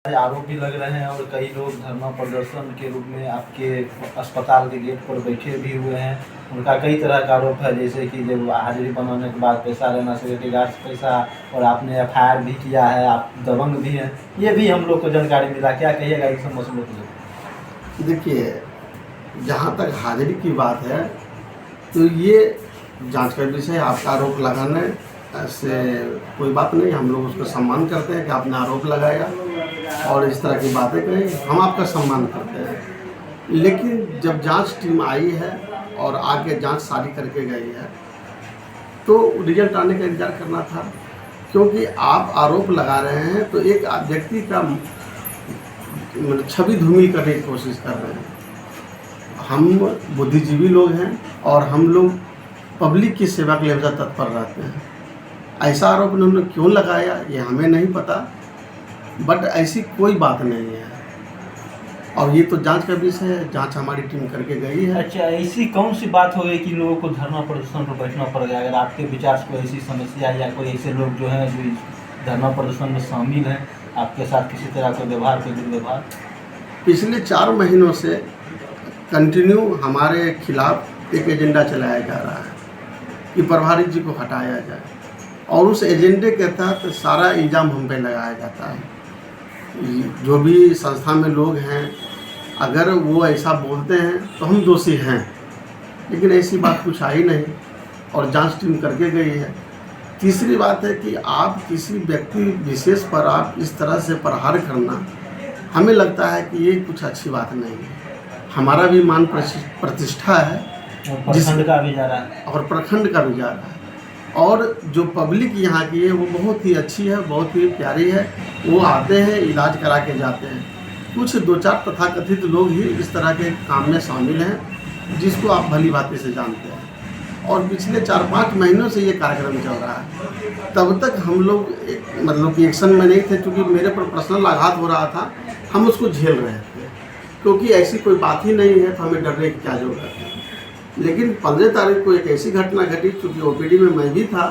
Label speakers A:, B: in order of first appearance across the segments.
A: आरोप भी लग रहे हैं और कई लोग धरना प्रदर्शन के रूप में आपके अस्पताल के गेट पर बैठे भी हुए हैं। उनका कई तरह का आरोप है, जैसे कि जब हाजिरी बनाने के बाद पैसा लेना, सिक्योरिटी गार्ड से पैसा, और आपने एफआईआर भी किया है, आप दबंग भी हैं, ये भी हम लोग को जानकारी मिला। क्या कहिएगा इन सब मसलों के लिए?
B: देखिए, जहाँ तक हाजिरी की बात है तो ये जांच का विषय। आपका आरोप लगाने से कोई बात नहीं, हम लोग उसका सम्मान करते हैं कि आपने आरोप लगाया और इस तरह की बातें कही, हम आपका सम्मान करते हैं। लेकिन जब जांच टीम आई है और आगे जांच सारी करके गई है तो रिजल्ट आने का इंतजार करना था, क्योंकि आप आरोप लगा रहे हैं तो एक व्यक्ति का छवि धूमिल करने की कोशिश कर रहे हैं। हम बुद्धिजीवी लोग हैं और हम लोग पब्लिक की सेवा के लिए हमेशा तत्पर रहते हैं। ऐसा आरोप उन्होंने क्यों लगाया ये हमें नहीं पता, बट ऐसी कोई बात नहीं है और ये तो जांच का विषय है, जांच हमारी टीम करके गई है।
A: अच्छा, ऐसी कौन सी बात हो गई कि लोगों को धरना प्रदर्शन पर बैठना पड़ गया? अगर आपके विचार से कोई ऐसी समस्या या कोई ऐसे लोग जो हैं जो धरना प्रदर्शन में शामिल हैं, आपके साथ किसी तरह का व्यवहार, कोई दुर्व्यवहार?
B: पिछले 4 महीनों से कंटिन्यू हमारे खिलाफ एक एजेंडा चलाया जा रहा है कि प्रभारी जी को हटाया जाए और उस एजेंडे के तहत सारा इल्ज़ाम हम पे लगाया जाता है। जो भी संस्था में लोग हैं, अगर वो ऐसा बोलते हैं तो हम दोषी हैं, लेकिन ऐसी बात कुछ आई नहीं और जांच टीम करके गई है। तीसरी बात है कि आप किसी व्यक्ति विशेष पर आप इस तरह से प्रहार करना, हमें लगता है कि ये कुछ अच्छी बात नहीं है। हमारा भी मान प्रतिष्ठा है
A: और प्रखंड का भी जा रहा है
B: और प्रखंड का भी जा रहा है, और जो पब्लिक यहाँ की है वो बहुत ही अच्छी है, बहुत ही प्यारी है। वो आते हैं, इलाज करा के जाते हैं। कुछ 2-4 तथाकथित लोग ही इस तरह के काम में शामिल हैं, जिसको आप भली भांति से जानते हैं। और पिछले 4-5 महीनों से ये कार्यक्रम चल रहा है। तब तक हम लोग मतलब कि एक्शन में नहीं थे, क्योंकि मेरे पर पर्सनल आघात हो रहा था, हम उसको झेल रहे थे, क्योंकि ऐसी कोई बात ही नहीं है तो हमें डरने की क्या जरूरत है। लेकिन 15 तारीख को एक ऐसी घटना घटी, क्योंकि ओपीडी में मैं भी था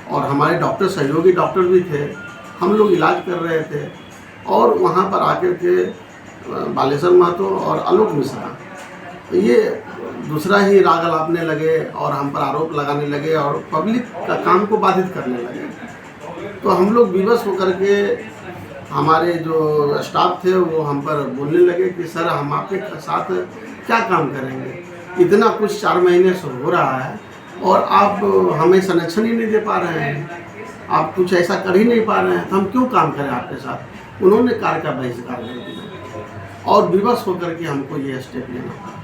B: और हमारे डॉक्टर, सहयोगी डॉक्टर भी थे, हम लोग इलाज कर रहे थे और वहाँ पर आकर के बालेश्वर महतो और आलोक मिश्रा ये दूसरा ही राग अलापने लगे और हम पर आरोप लगाने लगे और पब्लिक का काम को बाधित करने लगे। तो हम लोग विवश होकर के, हमारे जो स्टाफ थे वो हम पर बोलने लगे कि सर हम आपके साथ क्या काम करेंगे, इतना कुछ 4 महीने से हो रहा है और आप हमें संरक्षण ही नहीं दे पा रहे हैं, आप कुछ ऐसा कर ही नहीं पा रहे हैं, तो हम क्यों काम करें आपके साथ। उन्होंने कार्य का बहिष्कार कर दिया और विवश होकर के हमको ये स्टेप लेना पड़ा।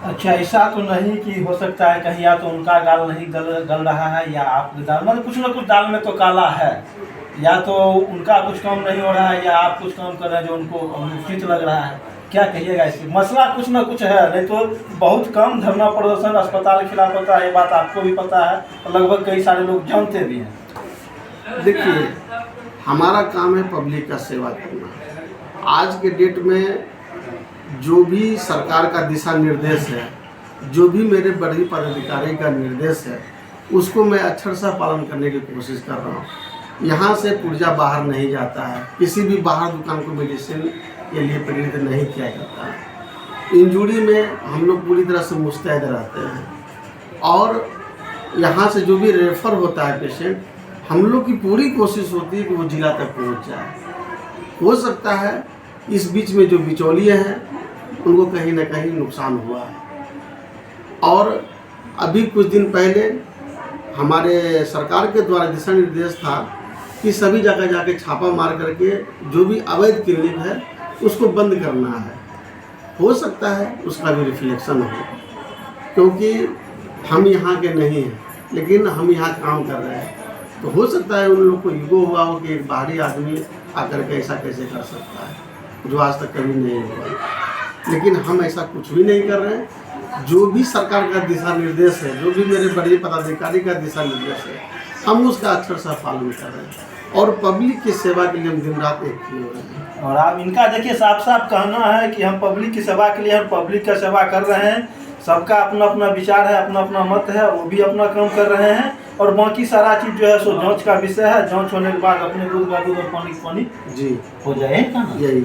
A: अच्छा, ऐसा तो नहीं कि हो सकता है कहीं या तो उनका गाल नहीं गल रहा है या आपके दाल, मतलब कुछ ना कुछ दाल में तो काला है, या तो उनका कुछ काम नहीं हो रहा है या आप कुछ काम कर रहे हैं जो उनको अनुचित लग रहा है? क्या कहिएगा इससे? मसला कुछ ना कुछ है, नहीं तो बहुत कम धरना प्रदर्शन अस्पताल के खिलाफ होता है, ये बात आपको भी पता है और लगभग कई सारे लोग जानते भी हैं।
B: देखिए, हमारा काम है पब्लिक का सेवा करना। आज के डेट में जो भी सरकार का दिशा निर्देश है, जो भी मेरे बड़े पदाधिकारी का निर्देश है, उसको मैं अक्षरशः पालन करने की कोशिश कर रहा हूँ। यहाँ से पुर्जा बाहर नहीं जाता है, किसी भी बाहर दुकान को मेडिसिन के लिए प्रेरित नहीं किया जाता है। इंजरी में हम लोग पूरी तरह से मुस्तैद रहते हैं और यहाँ से जो भी रेफ़र होता है पेशेंट, हम लोग की पूरी कोशिश होती है कि वो जिला तक पहुँच जाए। हो सकता है इस बीच में जो बिचौलिए हैं उनको कहीं ना कहीं नुकसान हुआ है, और अभी कुछ दिन पहले हमारे सरकार के द्वारा दिशा निर्देश था कि सभी जगह जाके छापा मार करके जो भी अवैध क्लिनिक है उसको बंद करना है। हो सकता है उसका भी रिफ्लेक्शन हो, क्योंकि हम यहाँ के नहीं हैं लेकिन हम यहाँ काम कर रहे हैं, तो हो सकता है उन लोग को ईगो हुआ हो कि एक बाहरी आदमी आकर के ऐसा कैसे कर सकता है, जो आज तक कभी नहीं हुआ। लेकिन हम ऐसा कुछ भी नहीं कर रहे हैं। जो भी सरकार का दिशा निर्देश है, जो भी मेरे बड़े पदाधिकारी का दिशा निर्देश है, हम उसका अक्षरशः पालन कर रहे हैं और पब्लिक की सेवा के लिए हम दिन रात एक किए हुए हैं।
A: और आप इनका देखिए साफ साफ कहना है कि हम पब्लिक की सेवा के लिए, हम पब्लिक का सेवा कर रहे हैं। सबका अपना अपना विचार है, अपना अपना मत है, वो भी अपना काम कर रहे हैं और बाकी सारा चीज जो है सो जांच का विषय है। जांच होने के बाद अपने दूध का दूध और पानी का पानी
B: जी
A: हो जाएगा ना।
B: यही